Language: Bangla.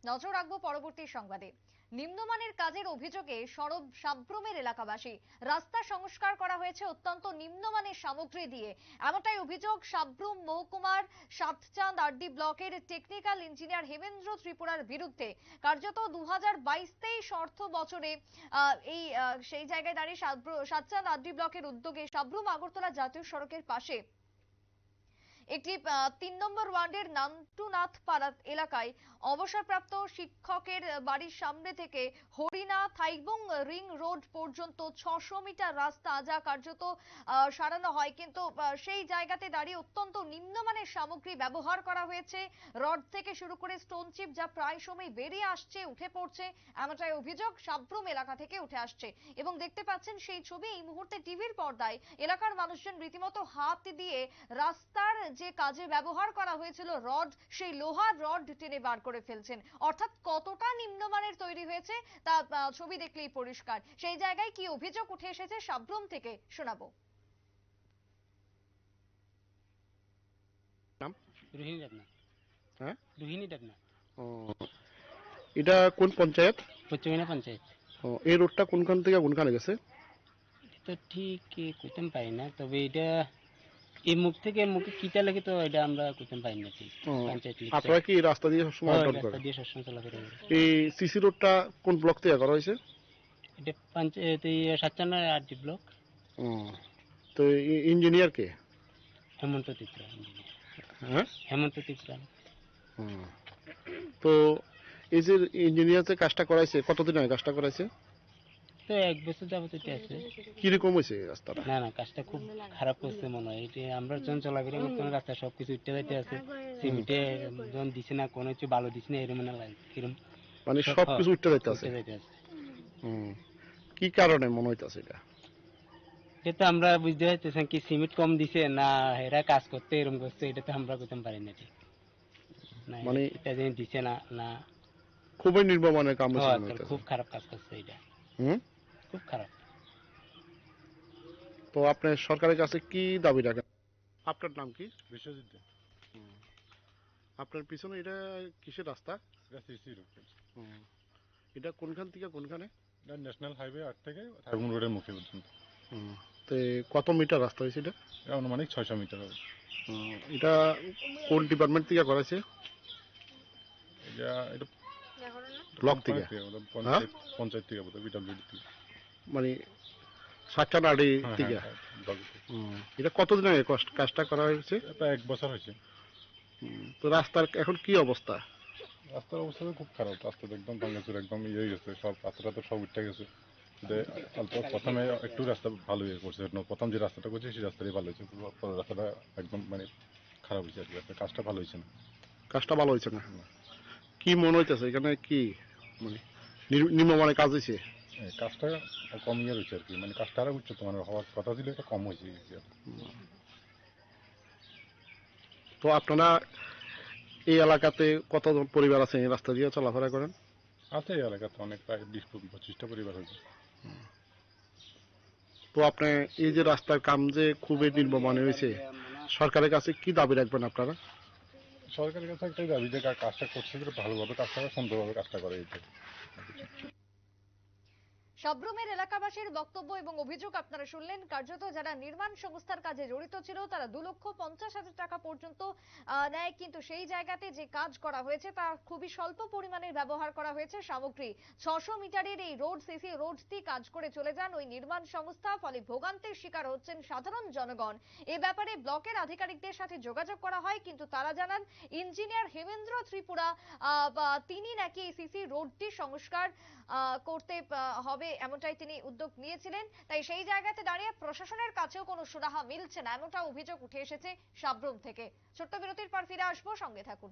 নজর রাখবো পরবর্তী সংবাদে। নিম্নমানের কাজের অভিযোগে সরব সাব্রুমের এলাকাবাসী। রাস্তা সংস্কার করা হয়েছে অত্যন্ত নিম্নমানের সামগ্রী দিয়ে, এমনটাই অভিযোগ সাব্রুম মহকুমার সাতচাঁদ আরডি ব্লকের টেকনিক্যাল ইঞ্জিনিয়ার হেমেন্দ্র ত্রিপুরার বিরুদ্ধে। কার্যত 2022-23 অর্থ বছরে সেই জায়গায় দাঁড়িয়ে সাতচাঁদ আরডি ব্লকের উদ্যোগে সাব্রুম আগরতলা জাতীয় সড়কের পাশে একটি 3 নম্বর ওয়ার্ডের নান্টুনাথ পাড়া এলাকায় অবসরপ্রাপ্ত শিক্ষকের বাড়ির সামনে থেকে হরিণা থাইবং রিং রোড পর্যন্ত 600 মিটার রাস্তা যা কার্যত সারানো হয়, কিন্তু সেই জায়গাতে দাঁড়িয়ে অত্যন্ত নিম্নমানের সামগ্রী ব্যবহার করা হয়েছে। রড থেকে শুরু করে স্টোন চিপ যা প্রায় সময় বেরিয়ে আসছে, উঠে পড়ছে, এমনটাই অভিযোগ সাব্রুম এলাকা থেকে উঠে আসছে। এবং দেখতে পাচ্ছেন সেই ছবি এই মুহূর্তে টিভির পর্দায়। এলাকার মানুষজন রীতিমতো হাত দিয়ে রাস্তার যে কাজে ব্যবহার করা হয়েছিল রড, সেই লোহার রড টেনে বার করে ফেলছেন। অর্থাৎ কতটা নিম্নমানের তৈরি হয়েছে তা ছবি দেখলেই পরিষ্কার। সেই জায়গায় কি অভিযোগ উঠে এসেছে সাব্রুম থেকে শোনাবো। নাম রোহিণী ডাকনা। হ্যাঁ, রোহিণী ডাকনা। ও, এটা কোন পঞ্চায়েত? পশ্চিমিনা পঞ্চায়েত। ও, এই রোডটা কোনখান থেকে কোনখানে গেছে? তো ঠিক কইতেন পারি না, তবে এটা এই মুখ থেকে মুখে কিতা লাগে তো এটা আমরা কইতেন পারি না ঠিক। ও, পঞ্চায়েত আপনারা কি এই রাস্তা দিয়ে সবসময় আপ ডাউন রাস্তা করেন? দিয়ে সবসময় চলাফেরা করি। এই সিসি রোডটা কোন ব্লক থেকে করা হয়েছে? এটা পঞ্চায়েত সাতচান্ন আরডি ব্লক। ও, তো ইঞ্জিনিয়ার কে? হেমন্ত ত্রিপুরা ইঞ্জিনিয়ার। হ্যাঁ, হেমন্ত ত্রিপুরা। ও, তো এই যে ইঞ্জিনিয়ার যে কাজটা করাইছে কতদিন আগে কাজটা করাইছে? তো 1 বছর যাবত এটা আছে। কিরকম হয়েছে রাস্তাটা? না না, কাজটা খুব খারাপ করছে মনে হয়। এটা আমরা যখন চলাফেরা করতাম রাস্তা সবকিছু উঠতে যাইতে আছে। সিমেন্টে যখন দিছে না, কোনো কিছু ভালো দিছে না, এরকম না লাগে এরকম মানে সবকিছু উঠতে যাইতে আছে। উঠতে যাইতে আছে। কি কারণে মনে হইতাছে এটা? এটা আমরা বুঝতে পারতেছি কি সিমেন্ট কম দিছে না এরা কাজ করতে এরকম করছে, এটা তো আমরা করতে পারি না ঠিক। না মানে এটা যেন দিছে না না খুবই নির্মমানের কাম হয়েছে মনে হইতাছে। খুব খারাপ কাজ করছে এটা, খুব খারাপ। তো আপনি সরকারের কাছে কি দাবি রাখেন? আপনার নাম কি? বিশ্বজিৎ দে। আপনার পিছনে এটা কিসের রাস্তা? এটা সিসি রোড। এটা কোনখান থেকে কোনখানে? এটা ন্যাশনাল হাইওয়ে 8 থেকে থাইবং রোডের মুখে পর্যন্ত। তো কত মিটার রাস্তা হয়েছে এটা? এটা আনুমানিক 600 মিটার হবে। এটা কোন ডিপার্টমেন্ট থেকে করেছে? এটা ব্লক থেকে? পঞ্চায়েত থেকে বোধহয়, বিডব্লিউডি থেকে। মানে সাতচানাড়ি থেকে? এটা কতদিন আগে কাজটা করা হয়েছে? এটা 1 বছর হয়েছে। তো রাস্তার এখন কি অবস্থা? রাস্তার অবস্থা তো খুব খারাপ। রাস্তা তো একদম ভাঙাচুর, একদম ইয়ে হয়ে গেছে, সব রাস্তাটা তো সব উঠে গেছে। প্রথমে একটু রাস্তা ভালো হয়ে করছে, প্রথম যে রাস্তাটা করছে সেই রাস্তাটাই ভালো হয়েছে। পরের রাস্তাটা একদম মানে খারাপ হয়েছে আর কি। কাজটা ভালো হয়েছে না। কাজটা ভালো হয়েছে না? কি মনে হইতেছে এখানে কি মানে নিম্নমানের কাজ হয়েছে? কাজটা কম ইয়ে রয়েছে আর কি, মানে কাজটা আরো উচ্চত মানের হওয়ার কথা ছিল, এটা কম হয়েছে। তো আপনারা এই এলাকাতে কতজন পরিবার আছে এই রাস্তা দিয়ে চলাফেরা করেন? আছে এই এলাকাতে অনেক, প্রায় 20-25টা পরিবার হয়েছে। তো আপনি এই যে রাস্তার কাম যে খুবই নিম্নমানের হয়েছে, সরকারের কাছে কি দাবি রাখবেন আপনারা? সরকারের কাছে একটাই দাবি যে কাজটা করছে ভালোভাবে কাজটা করে, সুন্দরভাবে কাজটা করে। সাব্রুমের এলাকাবাসীর বক্তব্য এবং অভিযোগ আপনারা শুনলেন। কার্যত যারা নির্মাণ সংস্থার কাজে জড়িত ছিল তারা 2,50,000 টাকা পর্যন্ত নেয়, কিন্তু সেই জায়গাতে যে কাজ করা হয়েছে তা খুবই স্বল্প পরিমাণের ব্যবহার করা হয়েছে সামগ্রী। 600 মিটারের এই রোড, সিসি রোডটি কাজ করে চলে যান ওই নির্মাণ সংস্থা, ফলে ভোগান্তির শিকার হচ্ছেন সাধারণ জনগণ। এ ব্যাপারে ব্লকের আধিকারিকদের সাথে যোগাযোগ করা হয়, কিন্তু তারা জানান ইঞ্জিনিয়ার হেমেন্দ্র ত্রিপুরা তিনি নাকি এই সিসি রোডটি সংস্কার করতে হবে এমনটাই তিনি উদ্যোগ নিয়েছিলেন। তাই সেই জায়গাতে দাঁড়িয়ে প্রশাসনের কাছেও কোনো সুরাহা মিলছে না, এমনটা অভিযোগ উঠে এসেছে সাব্রুম থেকে। ছোট্ট বিরতির পর ফিরে আসবো, সঙ্গে থাকুন।